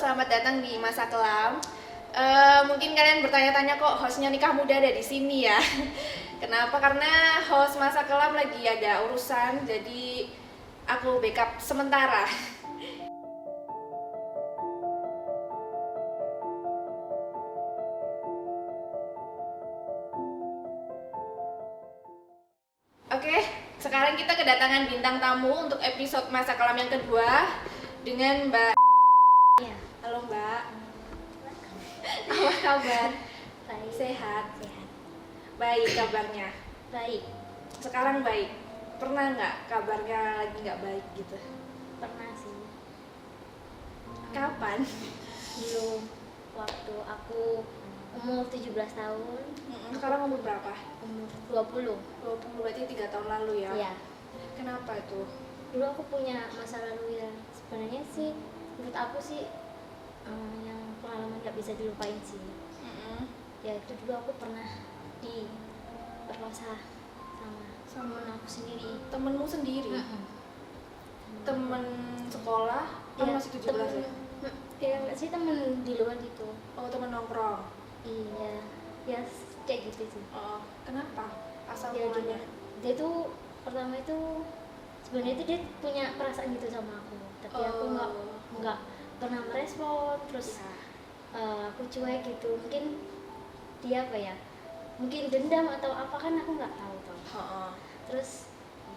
selamat datang di Masa Kelam. Mungkin kalian bertanya-tanya kok hostnya nikah muda ada di sini ya. Kenapa? Karena host Masa Kelam lagi ada urusan, jadi aku backup sementara. Oke, sekarang kita kedatangan bintang tamu untuk episode Masa Kelam yang kedua dengan Mbak. Ya. Halo Mbak. Apa kabar? Baik. Sehat? Sehat. Baik kabarnya. Baik. Sekarang baik. Pernah nggak kabarnya lagi nggak baik gitu? Pernah sih. Kapan? Dulu waktu aku umur 17 tahun, Sekarang umur berapa? umur 20. 20, berarti 3 tahun lalu ya? Iya. Kenapa itu? Dulu aku punya masa lalu yang sebenarnya sih menurut aku sih yang pengalaman gak bisa dilupain sih. Ya itu dulu aku pernah diperkosa sama temen aku sendiri. Temenmu sendiri? Temen sekolah? Kan Ya, masih 17 ya? Ya enggak sih, temen di luar gitu. Oh, temen nongkrong? Iya, ya kayak gitu sih. Oh, kenapa? Asal Ya mulanya? dia tuh pertama itu sebenarnya itu dia punya perasaan gitu sama aku, tapi aku nggak pernah merespon. Terus aku cuek gitu. Mungkin dia apa ya? Mungkin dendam atau apa, kan aku nggak tahu tuh. Terus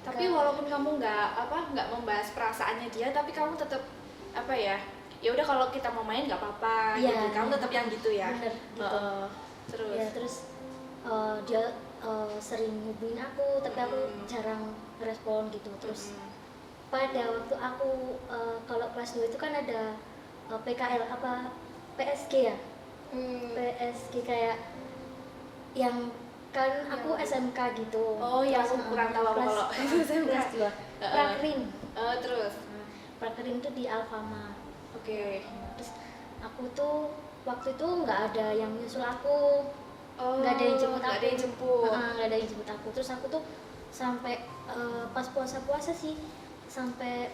Tapi walaupun kamu nggak membahas perasaannya dia, tapi kamu tetap apa ya? Ya udah kalau kita mau main nggak apa-apa. Iya, gitu. Kamu iya. tetap yang gitu ya. Bener gitu. Terus. Ya terus dia sering hubungin aku, tapi aku jarang respon gitu. Terus pada waktu aku kalau kelas 2 itu kan ada PKL apa PSG ya? PSG kayak yang kan aku SMK gitu. Oh ya, aku kurang tahu apa kalau SMK. Kelas 2. Prakrim. Terus. Prakrim itu di Alfamart. Oke. Terus aku tuh waktu itu nggak ada yang nyusul aku. Nggak ada yang jemput aku. Nggak ada yang jemput aku. Terus aku tuh sampai pas puasa sih, sampai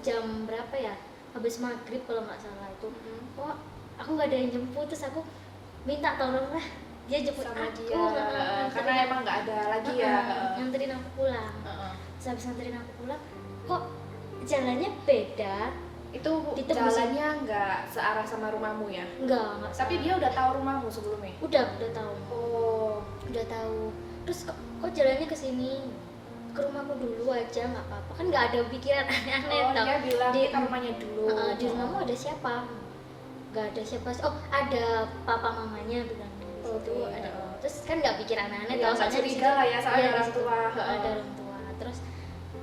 jam berapa ya, habis maghrib kalau nggak salah itu. Oh, aku nggak ada yang jemput. Terus aku minta tolong lah dia jemput sama aku dia. Karena emang nggak ada lagi ya. nganterin aku pulang. Terus habis nganterin aku pulang, kok jalannya beda. Itu Ditebusin. jalannya nggak searah sama rumahmu ya? Enggak Tapi salah. dia udah tahu rumahmu sebelumnya? udah tahu. Oh. Udah tahu. Terus kok jalannya ke sini, ke rumahmu dulu aja, nggak apa-apa, kan nggak ada pikiran aneh-aneh. Oh, dia bilang di kita rumahnya dulu. di rumahmu ada siapa? Nggak ada siapa sih. Oh, ada papa mamanya bilang di situ. Oke. Ada. Terus kan nggak pikir aneh-aneh. Iya, Tahu nggak soalnya di curiga situ lah ya, soalnya iya, ada di orang situ. tua. Ada orang tua. Terus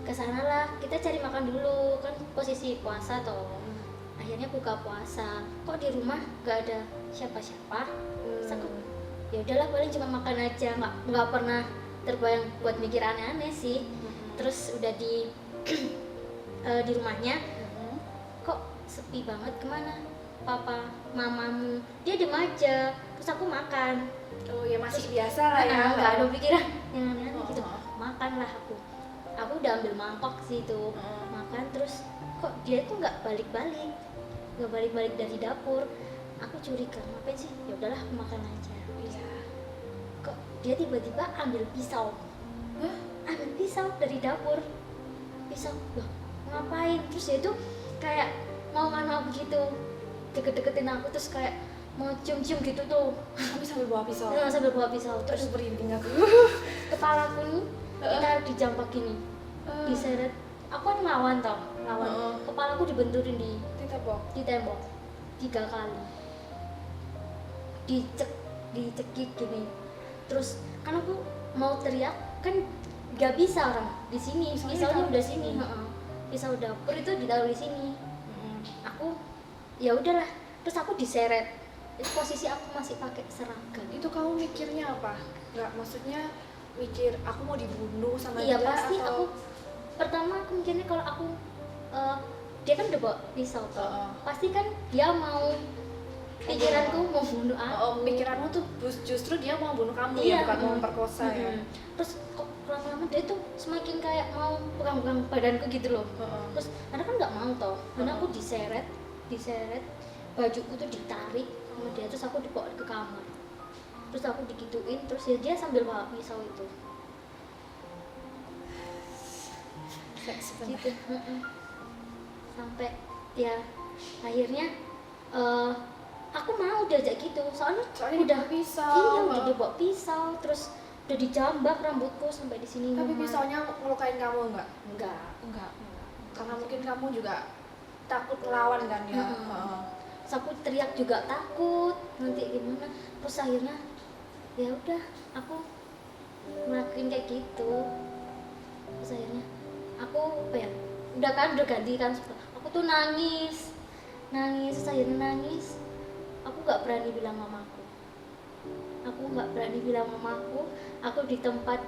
kesana lah, kita cari makan dulu, kan posisi puasa toh. Akhirnya buka puasa, kok di rumah nggak ada siapa-siapa. Terus aku, ya udahlah paling cuma makan aja, nggak pernah terbayang buat mikir aneh-aneh sih. Terus udah di di rumahnya, kok sepi banget, kemana papa mamamu? Dia diem aja. Terus aku makan. Oh ya, masih biasa lah ya. Nggak ada pikiran yang aneh-aneh gitu. Makan lah aku udah ambil mangkok sih itu. Makan, terus kok dia tuh nggak balik-balik dari dapur. Aku curiga, ngapain sih? Ya udahlah, aku makan aja. Iya. Kok dia tiba-tiba ambil pisau. Ambil pisau dari dapur. Pisau, loh ngapain? Terus dia tuh kayak mau aku gitu, deket-deketin aku, terus kayak mau cium-cium gitu tuh. Tapi sambil bawa pisau. Sambil bawa pisau. Terus Terus berinding aku. kepalaku nih ditaruh di jambak gini, diseret. Aku kan ngelawan toh, kepalaku dibenturin di tembok 3 kali, dicekik gini. Terus kan aku mau teriak, kan nggak bisa, orang di sini pisaunya udah sini. Pisau dapur itu ditaruh di sini. Aku ya udahlah, terus aku diseret. Itu posisi aku masih pakai seragam. Itu kamu mikirnya apa? Nggak, maksudnya mikir aku mau dibunuh sama Iya dia pasti. atau? Aku pertama aku mikirnya kalau aku dia kan udah bawa pisau toh. Pasti kan dia mau, pikiranku mau bunuh aku. Pikiranmu tuh justru dia mau bunuh kamu Iya, ya, bukan mau memperkosa ya. Terus kok lama-lama dia tuh semakin kayak mau pegang-pegang badanku gitu loh. Terus karena kan nggak mau toh, karena aku diseret diseret, bajuku tuh ditarik sama dia, terus aku dibawa ke kamar, terus aku digituin, terus ya dia sambil bawa pisau itu gitu. Sampai ya akhirnya aku mau diajak gitu, soalnya udah pisau. iya udah dibawa pisau, terus udah dijambak rambutku sampai di sini. Tapi pisaunya ngelukain kamu enggak? enggak. Karena mungkin kamu juga takut ngelawan kan ya. Terus aku teriak juga takut nanti gimana, terus akhirnya ya udah aku ngelakuin kayak gitu. Terus akhirnya aku apa ya, udah ganti kan, aku tuh nangis terus akhirnya nangis, aku nggak berani bilang mamaku, aku di tempat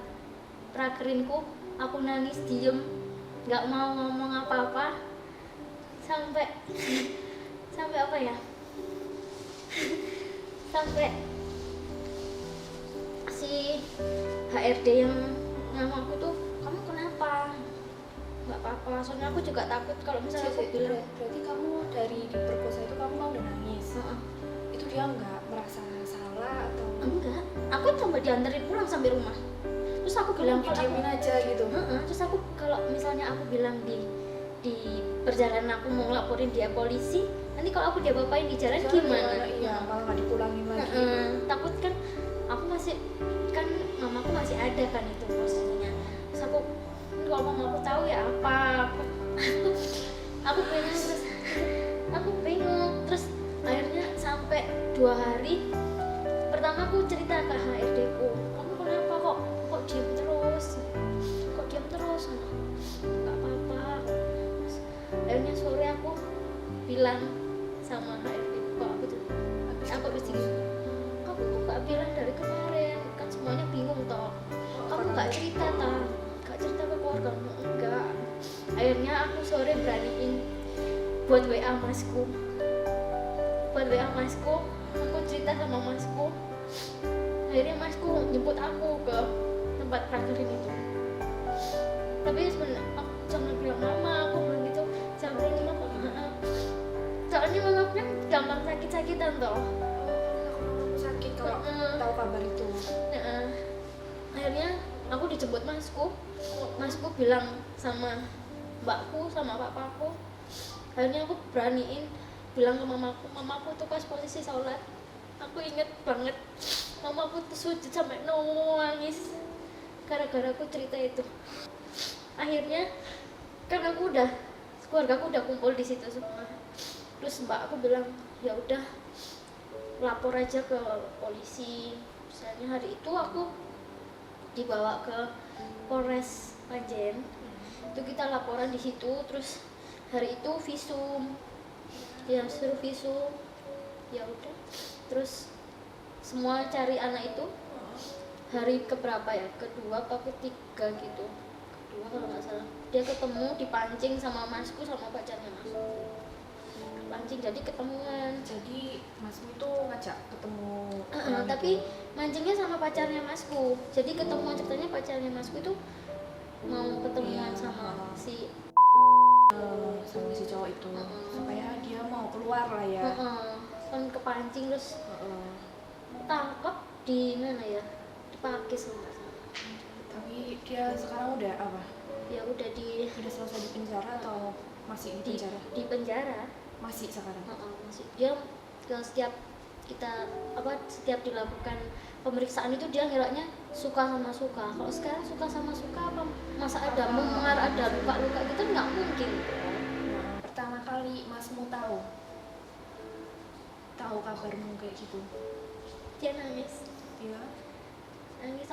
prakerinku aku nangis diem, nggak mau ngomong apa-apa sampai apa ya sampai si HRD yang nama aku tuh, kamu kenapa? Nggak apa-apa, soalnya aku juga takut kalau misalnya aku bilang. Berarti kamu dari diperkosa itu kamu udah nangis. Itu dia nggak merasa salah atau Enggak, aku sampai dianterin pulang sampai rumah, terus aku bilang kalau didiemin aja gitu? terus aku kalau misalnya aku bilang di perjalanan aku mau ngelaporin dia polisi, nanti kalau aku diapa-apain di jalan gimana? Iya, malah nggak dipulangin lagi. Takut kan, aku masih kan mamaku masih ada kan itu posisinya, terus aku kalau mamaku tahu ya apa aku bingung. Terus akhirnya sampai 2 hari pertama aku cerita ke HRD ku, kamu kenapa kok diam terus nggak apa-apa. Terus akhirnya sore aku bilang sama HRD ku, kok aku begini, kamu kok nggak bilang dari kemarin, kan semuanya bingung toh, kamu nggak cerita ke keluargamu? Enggak. Akhirnya aku sore beraniin buat WA masku, aku cerita sama masku. Akhirnya masku jemput aku ke tempat prakerin itu, tapi sebenarnya aku jangan bilang mama, aku bilang gitu, jangan bilang mama, maaf, soalnya mama kan gampang sakit-sakitan toh. Aku sakit kalau tahu kabar itu. Akhirnya aku dijemput masku bilang sama mbakku sama papaku. Akhirnya aku beraniin bilang ke mamaku tuh pas posisi sholat, aku inget banget mamaku tuh sujud sampai nangis gara-gara aku cerita itu. Akhirnya kan keluarga aku udah kumpul di situ semua, terus mbak aku bilang ya udah lapor aja ke polisi. Misalnya hari itu aku dibawa ke Polres Panjen, itu kita laporan di situ. Terus hari itu visum, ya suruh visum, ya udah. Terus semua cari anak itu hari keberapa ya, kedua apa ketiga gitu, kedua kalau nggak salah, dia ketemu dipancing sama masku sama pacarnya masku, pancing jadi ketemuan. Jadi masmu itu ngajak ketemu tapi mancingnya sama pacarnya masku, jadi ketemuan ceritanya pacarnya masku itu mau ketemuan sama si cowok itu supaya dia mau keluar lah ya. kan kepancing terus tangkap di mana ya, di Pakis nggak salah. Tapi dia sekarang udah apa? Ya udah Udah selesai di penjara atau masih di penjara? di penjara Masih sekarang? masih. Dia setiap dilakukan pemeriksaan itu dia ngelaknya suka sama suka. Kalau sekarang suka sama suka apa masa ada memar, ada luka-luka gitu nggak mungkin. Pertama kali masmu tahu kabarmu kayak gitu, Dia nangis, iya?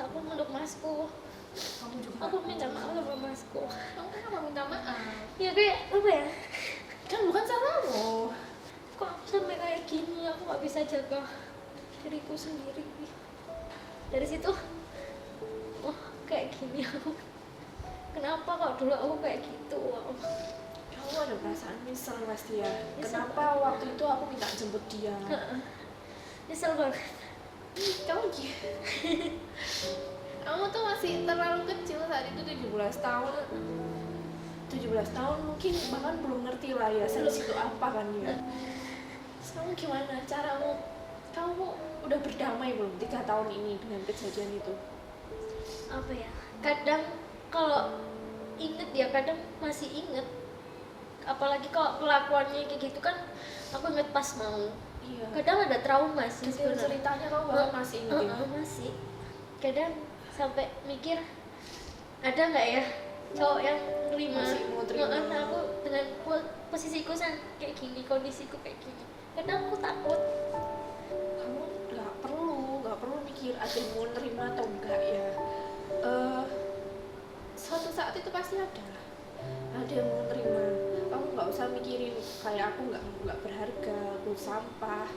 aku meluk masku, Kamu juga? aku minta maaf sama masku. Kamu kenapa minta maaf? Ya kayak apa ya, Kan bukan salahmu. kok aku sampai kayak gini, aku nggak bisa jaga diriku sendiri. Dari situ kayak gini aku, kenapa kok dulu aku kayak gitu. Kamu ada perasaan nyesel pasti ya? Nyesel Kenapa waktu itu aku minta jemput dia? Nyesel banget. Kamu tuh masih terlalu kecil saat itu, 17 tahun. 17 tahun mungkin bahkan belum ngerti lah ya seks itu apa kan ya. Terus kamu gimana caramu, kamu udah berdamai belum 3 tahun ini dengan kejadian itu? Apa ya, kadang kalau inget ya kadang masih inget, apalagi kalau kelakuannya kayak gitu kan aku inget pas mau. Iya, Kadang ada trauma sih detail sebenarnya. ceritanya kamu bahkan masih inget ya? Masih. Kadang sampai mikir ada nggak ya cowok yang nerima. Masih mau terima. Aku dengan posisiku kayak gini, kondisiku kayak gini. Kadang aku takut. Kamu nggak perlu mikir ada yang mau nerima atau enggak ya. Suatu saat itu pasti ada yang mau nerima. Kamu nggak usah mikirin kayak aku nggak berharga, aku sampah.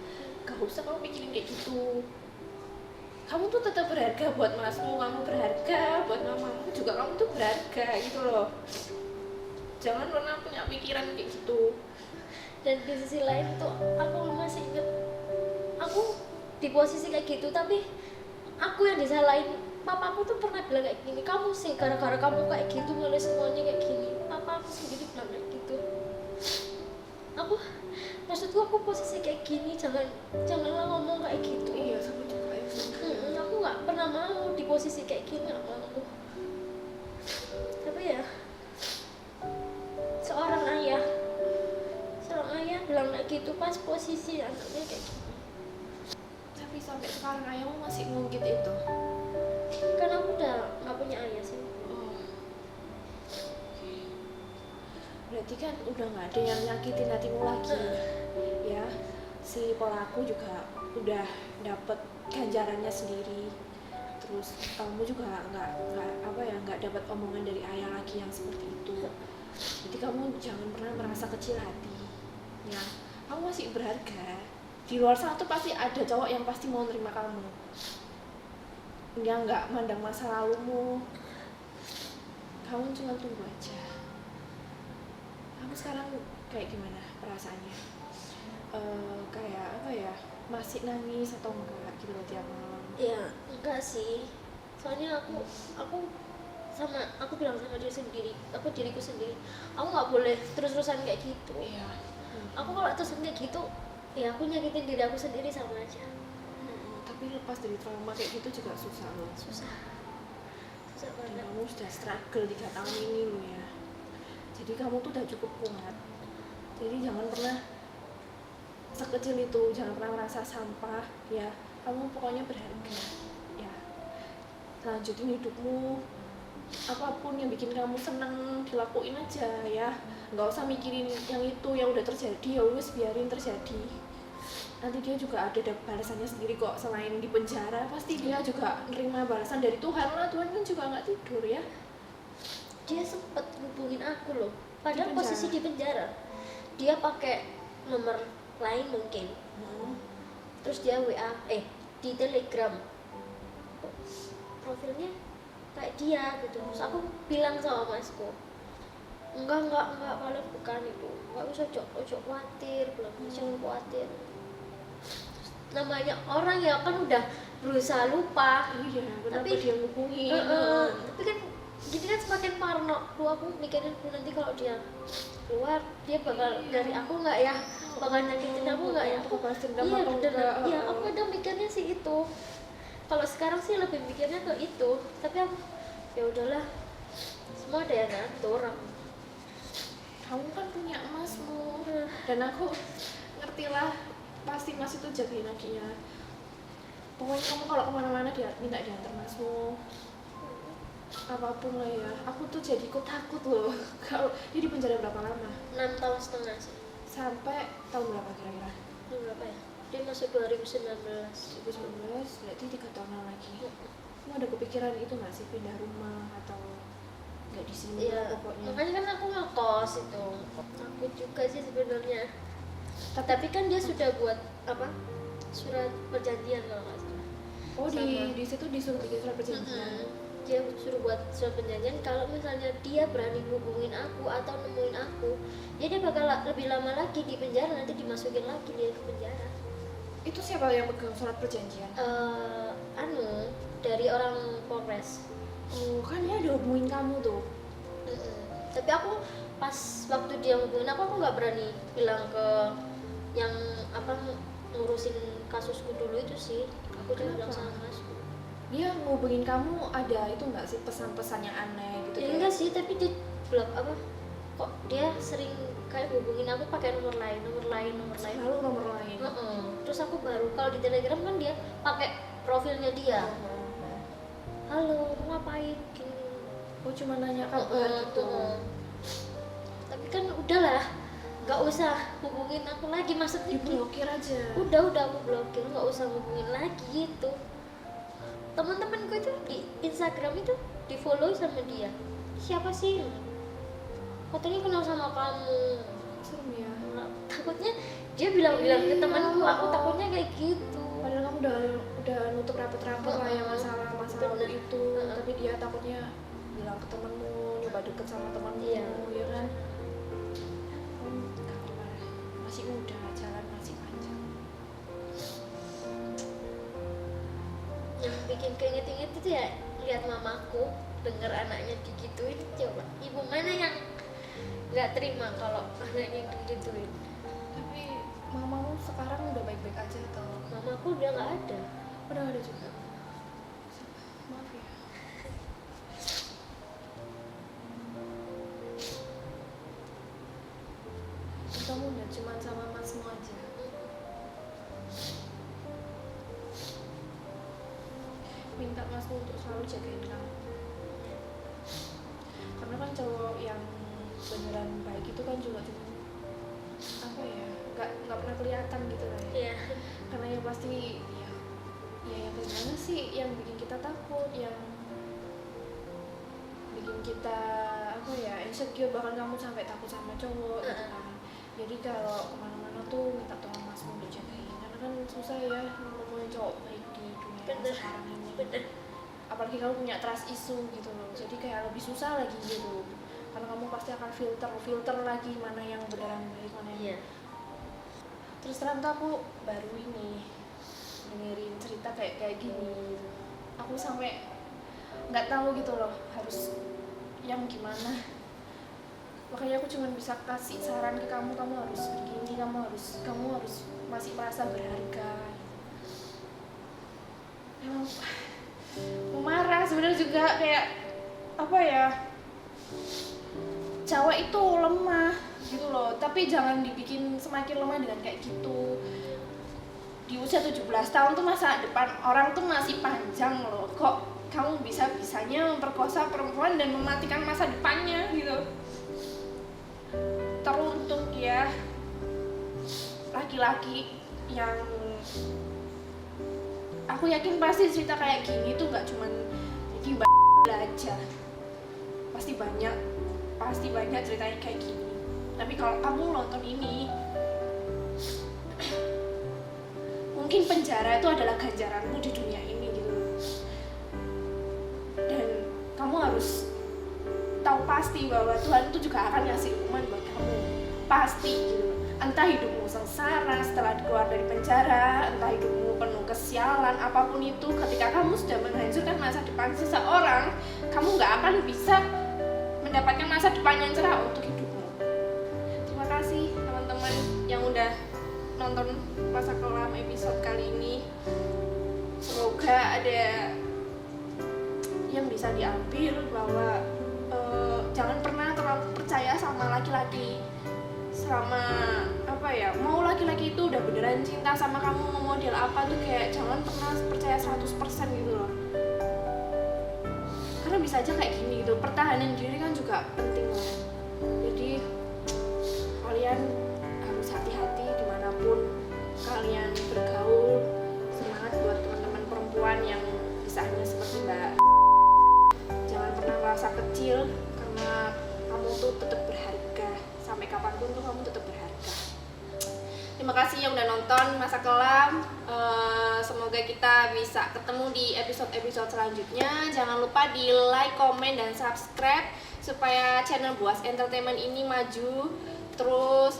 Gak usah kamu mikirin kayak gitu. Kamu tuh tetap berharga buat masmu, kamu berharga buat mamamu juga, kamu tuh berharga gitu loh. Jangan pernah punya pikiran kayak gitu. Dan di sisi lain tuh aku masih inget aku di posisi kayak gitu, tapi aku yang disalahin. Papaku tuh pernah bilang kayak gini, kamu sih gara-gara kamu kayak gitu mulai semuanya kayak gini. Papa aku sendiri bilang kayak gitu. Maksudku aku posisi kayak gini, janganlah ngomong kayak gitu. Iya, sama juga ya. Aku nggak pernah mau di posisi kayak gini, nggak mau. Tapi ya seorang ayah bilang kayak gitu pas posisi anaknya kayak gini. Tapi sampai sekarang ayahmu masih ngungkit itu. Kan aku udah nggak punya ayah sih. Oh. Berarti kan udah nggak ada yang nyakitin hatimu lagi ya. Si pelaku juga udah dapet ganjarannya sendiri. Terus kamu juga nggak dapat omongan dari ayah lagi yang seperti itu. Jadi kamu jangan pernah merasa kecil hati ya. Kamu masih berharga. Di luar sana tuh pasti ada cowok yang pasti mau nerima kamu, yang nggak mandang masa lalumu. Kamu cuma tunggu aja. Kamu sekarang kayak gimana perasaannya? Kayak apa ya, masih nangis atau enggak gitu loh tiap malam? Ya enggak sih, soalnya aku bilang sama diriku sendiri, aku nggak boleh terus-terusan kayak gitu. Iya. Aku kalau terus kayak gitu ya aku nyakitin diri aku sendiri sama aja. Tapi lepas dari trauma kayak gitu juga susah loh. Susah Dan banget. kamu sudah struggle 3 tahun ini loh ya. Jadi kamu tuh udah cukup kuat. Jadi jangan pernah sekecil itu, jangan pernah merasa sampah ya. Kamu pokoknya berharga ya. Lanjutin hidupmu, apapun yang bikin kamu seneng dilakuin aja ya. Nggak usah mikirin yang itu yang udah terjadi, ya wis biarin terjadi. Nanti dia juga ada balasannya sendiri kok. Selain di penjara pasti dia juga nerima balasan dari Tuhan lah. Tuhan kan juga nggak tidur ya. Dia sempet hubungin aku loh, Di padahal penjara? posisi di penjara. Dia pakai nomor lain mungkin. Terus dia WA di Telegram profilnya kayak dia gitu. Terus aku bilang sama masku, enggak kalian bukan itu, nggak usah ojo khawatir, jangan khawatir. Namanya orang ya kan udah berusaha lupa. Iya, kenapa Tapi- dia ngubungin? Tapi kan jadi kan semakin parno. Aku mikirin nanti kalau dia keluar dia bakal dari aku nggak ya, bakal nyakitin aku nggak ya. Aku pasti dendam Iya atau bener. enggak? Iya aku kadang mikirnya sih itu. Kalau sekarang sih lebih mikirnya ke itu. Tapi aku ya udahlah, semua ada yang ngatur. Kamu kan punya emasmu, dan aku ngerti lah, pasti mas itu jagain adiknya. Pokoknya kamu kalau kemana-mana dia minta diantar masmu, apapun lah ya. Aku tuh jadi kok takut loh. Kalau dia di penjara berapa lama? 6 tahun setengah sih. Sampai tahun berapa kira-kira? Ini berapa ya? Dia masuk 2019. 2019, berarti 3 tahunan lagi. Kamu ada kepikiran itu nggak sih, pindah rumah atau nggak di sini Iya, pokoknya? makanya kan aku ngekos itu. Aku juga sih sebenarnya. Tapi kan dia sudah buat apa? Surat perjanjian kalau nggak salah. Oh, Sama. di situ disuruh bikin surat perjanjian. Dia suruh buat surat perjanjian kalau misalnya dia berani hubungin aku atau nemuin aku, ya dia bakal lebih lama lagi di penjara, nanti dimasukin lagi dia ke penjara. Itu siapa yang pegang surat perjanjian? Dari orang Polres. Oh, kan dia ada hubungin kamu tuh. Tapi aku pas waktu dia hubungin aku nggak berani bilang ke yang apa ngurusin kasusku dulu itu sih. Aku cuma bilang sama masku. Dia ngubungin kamu ada itu nggak sih pesan-pesan yang aneh gitu? Ya enggak sih, tapi di blog apa kok dia sering kayak hubungin aku pakai nomor lain. Selalu nomor lain. Terus aku baru kalau di Telegram kan dia pakai profilnya dia. Halo, mau ngapain gini? Oh cuma nanya kabar gitu. Tapi kan udahlah, nggak usah hubungin aku lagi, maksudnya Diblokir aja. udah aku blokir, nggak usah hubungin lagi gitu. Teman-temanku itu di Instagram itu di follow sama dia. Siapa sih? Katanya kenal sama kamu. Serem ya. Takutnya dia bilang-bilang ke temanku, aku takutnya kayak gitu. Padahal kamu udah nutup rapat-rapat lah ya masalah Bener. itu. Tapi dia takutnya bilang ke temenmu, nyoba deket sama temenmu, Iya. ya kan? Gak apa-apa, masih muda, jalan masih panjang. Yang bikin keinget-inget itu ya lihat mamaku denger anaknya digituin. Coba ibu mana yang nggak terima kalau anaknya digituin? Tapi mamamu sekarang udah baik-baik aja atau? Mamaku udah nggak ada. Udah ada juga. Maaf ya. Kamu udah cuma sama masmu aja. Minta masmu untuk selalu jagain kamu. Karena kan cowok yang beneran baik itu kan juga cuma apa ya, nggak pernah kelihatan gitu lah ya. Iya. Karena yang pasti ya yang gimana sih yang bikin kita takut, yang bikin kita apa ya insecure, bahkan kamu sampai takut sama cowok gitu kan. Jadi kalau kemana-mana tuh minta tolong masmu untuk jagain, karena kan susah ya nemuin cowok baik di dunia Bener. sekarang ini. Bener. Apalagi kamu punya trust issue gitu loh, jadi kayak lebih susah lagi gitu, karena kamu pasti akan filter lagi mana yang beneran baik, mana yang Iya. Terus terang tuh aku baru ini dengerin cerita kayak gini, aku sampai nggak tahu gitu loh harus yang gimana. Makanya aku cuma bisa kasih saran ke kamu harus begini, kamu harus masih merasa berharga. Emang mau marah sebenarnya juga, kayak apa ya, cowok itu lemah gitu loh, tapi jangan dibikin semakin lemah dengan kayak gitu. Di usia 17 tahun tuh masa depan orang tuh masih panjang loh, kok kamu bisa-bisanya memperkosa perempuan dan mematikan masa depannya gitu. Teruntuk ya laki-laki yang aku yakin pasti cerita kayak gini tuh gak cuman Ricky aja, pasti banyak ceritanya kayak gini. Tapi kalau kamu nonton ini, mungkin penjara itu adalah ganjaranmu di dunia ini gitu. Dan kamu harus tahu pasti bahwa Tuhan itu juga akan ngasih hukuman buat kamu, pasti gitu. Entah hidupmu sengsara setelah keluar dari penjara, entah hidupmu penuh kesialan, apapun itu, ketika kamu sudah menghancurkan masa depan seseorang, kamu gak akan bisa mendapatkan masa depan yang cerah untuk hidupmu. Terima kasih teman-teman yang udah nonton Masa Kelam episode kali ini. Semoga ada yang bisa diambil bahwa jangan pernah terlalu percaya sama laki-laki. Selama apa ya, mau laki-laki itu udah beneran cinta sama kamu, mau model apa tuh kayak jangan pernah percaya 100% gitu loh. Karena bisa aja kayak gini gitu, pertahanan diri kan juga penting loh. Jadi kalian harus hati-hati dimanapun kalian bergaul. Semangat buat teman-teman perempuan yang kisahnya seperti Mbak. Jangan pernah merasa kecil, karena kamu tuh tetap berharga. Sampai kapanpun tuh kamu tetap berharga. Terima kasih yang udah nonton Masa Kelam. Semoga kita bisa ketemu di episode-episode selanjutnya. Jangan lupa di like, komen, dan subscribe supaya channel Buas Entertainment ini maju. Terus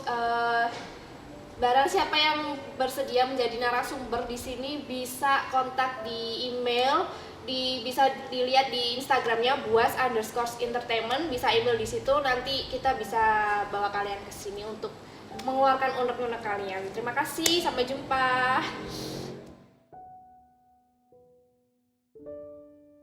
barang siapa yang bersedia menjadi narasumber di sini bisa kontak di email bisa dilihat di Instagramnya buas_entertainment, bisa email di situ, nanti kita bisa bawa kalian ke sini untuk mengeluarkan unek-unek kalian. Terima kasih, sampai jumpa.